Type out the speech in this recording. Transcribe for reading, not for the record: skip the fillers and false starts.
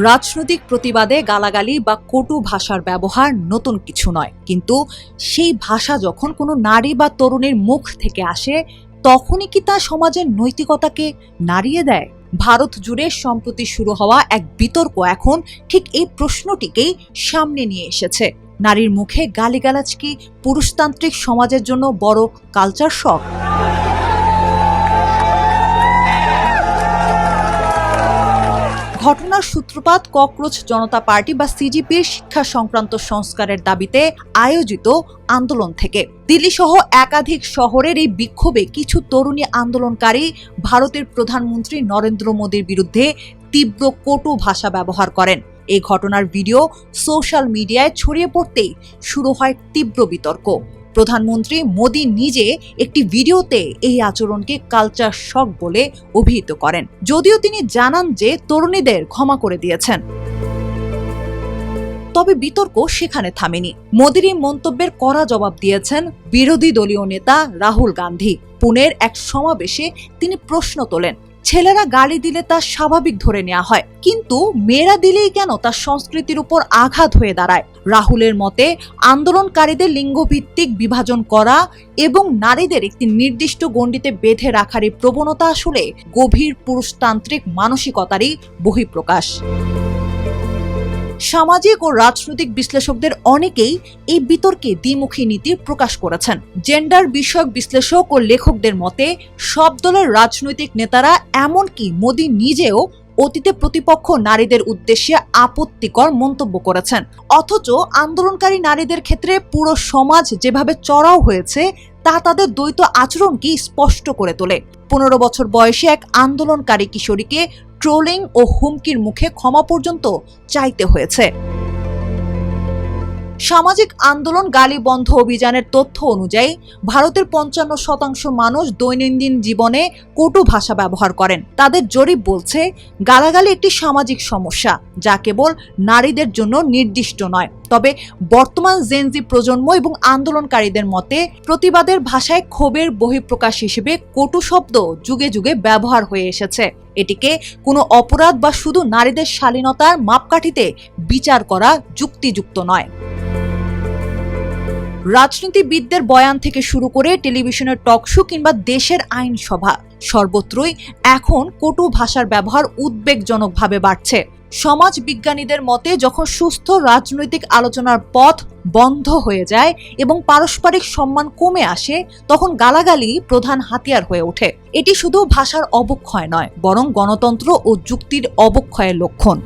রাজনৈতিক প্রতিবাদে গালাগালি বা কটু ভাষার ব্যবহার নতুন কিছু নয়, কিন্তু সেই ভাষা যখন কোনো নারী বা তরুণীর মুখ থেকে আসে তখনই কি তা সমাজের নৈতিকতাকে নাড়িয়ে দেয়? ভারত জুড়ে সম্প্রতি শুরু হওয়া এক বিতর্ক এখন ঠিক এই প্রশ্নটিকেই সামনে নিয়ে এসেছে। নারীর মুখে গালিগালাজ কি পুরুষতান্ত্রিক সমাজের জন্য বড় কালচার শক? ঘটনার সূত্রপাত ককরোচ জনতা পার্টি বা সিজিপির শিক্ষা সংক্রান্ত সংস্কারের দাবিতে আয়োজিত আন্দোলন থেকে। দিল্লি সহ একাধিক শহরের এই বিক্ষোভে কিছু তরুণী আন্দোলনকারী ভারতের প্রধানমন্ত্রী নরেন্দ্র মোদীর বিরুদ্ধে তীব্র কটু ভাষা ব্যবহার করেন। এই ঘটনার ভিডিও সোশ্যাল মিডিয়ায় ছড়িয়ে পড়তেই শুরু হয় তীব্র বিতর্ক। প্রধানমন্ত্রী মোদী নিজে একটি ভিডিওতে এই আচরণকে কালচার শক বলে অভিহিত করেন, যদিও তিনি জানান যে তরুণীদের ক্ষমা করে দিয়েছেন। তবে বিতর্ক সেখানে থামেনি। মোদীর এই মন্তব্যের কড়া জবাব দিয়েছেন বিরোধী দলীয় নেতা রাহুল গান্ধী। পুনের এক সমাবেশে তিনি প্রশ্ন তোলেন, ছেলেরা গালি দিলে তা স্বাভাবিক ধরে নেওয়া হয়, কিন্তু মেয়েরা দিলেই কেন তার সংস্কৃতির উপর আঘাত হয়ে দাঁড়ায়? রাহুলের মতে আন্দোলনকারীদের লিঙ্গভিত্তিক বিভাজন করা এবং নারীদের একটি নির্দিষ্ট গণ্ডিতে বেঁধে রাখার এই প্রবণতা আসলে গভীর পুরুষতান্ত্রিক মানসিকতারই বহিঃপ্রকাশ। সামাজিক ও রাজনৈতিক বিশ্লেষকদের অনেকেই এই বিতর্কে দ্বিমুখী নীতি প্রকাশ করেছেন। জেন্ডার বিষয়ক বিশ্লেষক ও লেখকদের মতে সব দলের রাজনৈতিক নেতারা, এমনকি মোদী নিজেও অতীতে প্রতিপক্ষ নারীদের উদ্দেশ্যে আপত্তিকর মন্তব্য করেছেন। অথচ আন্দোলনকারী নারীদের ক্ষেত্রে পুরো সমাজ যেভাবে চড়াও হয়েছে তা তাদের দ্বৈত আচরণকে স্পষ্ট করে তোলে। 15 বছর বয়সী এক আন্দোলনকারী কিশোরীকে ট্রোলিং ও হুমকির মুখে ক্ষমা পর্যন্ত চাইতে হয়েছে। সামাজিক আন্দোলন গালি বন্ধ অভিযানের তথ্য অনুযায়ী ভারতের 55% মানুষ দৈনন্দিন জীবনে কটু ভাষা ব্যবহার করেন। তাদের জরিপ বলছে গালাগালি একটি সামাজিক সমস্যা, যা কেবল নারীদের জন্য নির্দিষ্ট নয়। তবে বর্তমান জেনজি প্রজন্ম এবং আন্দোলনকারীদের মতে প্রতিবাদের ভাষায় ক্ষোভের বহিঃপ্রকাশ হিসেবে কটু শব্দ যুগে যুগে ব্যবহার হয়ে এসেছে। এটিকে কোনো অপরাধ বা শুধু নারীদের শালীনতার মাপকাঠিতে বিচার করা যুক্তিযুক্ত নয়। রাজনীতিবিদদের বয়ান থেকে শুরু করে টেলিভিশনের টকশো কিংবা দেশের আইনসভা, সর্বত্রই এখন কটু ভাষার ব্যবহার উদ্বেগজনকভাবে বাড়ছে। সমাজ বিজ্ঞানীদের মতে যখন সুস্থ রাজনৈতিক আলোচনার পথ বন্ধ হয়ে যায় এবং পারস্পরিক সম্মান কমে আসে, তখন গালাগালি প্রধান হাতিয়ার হয়ে ওঠে। এটি শুধু ভাষার অবক্ষয় নয়, বরং গণতন্ত্র ও যুক্তির অবক্ষয়ের লক্ষণ।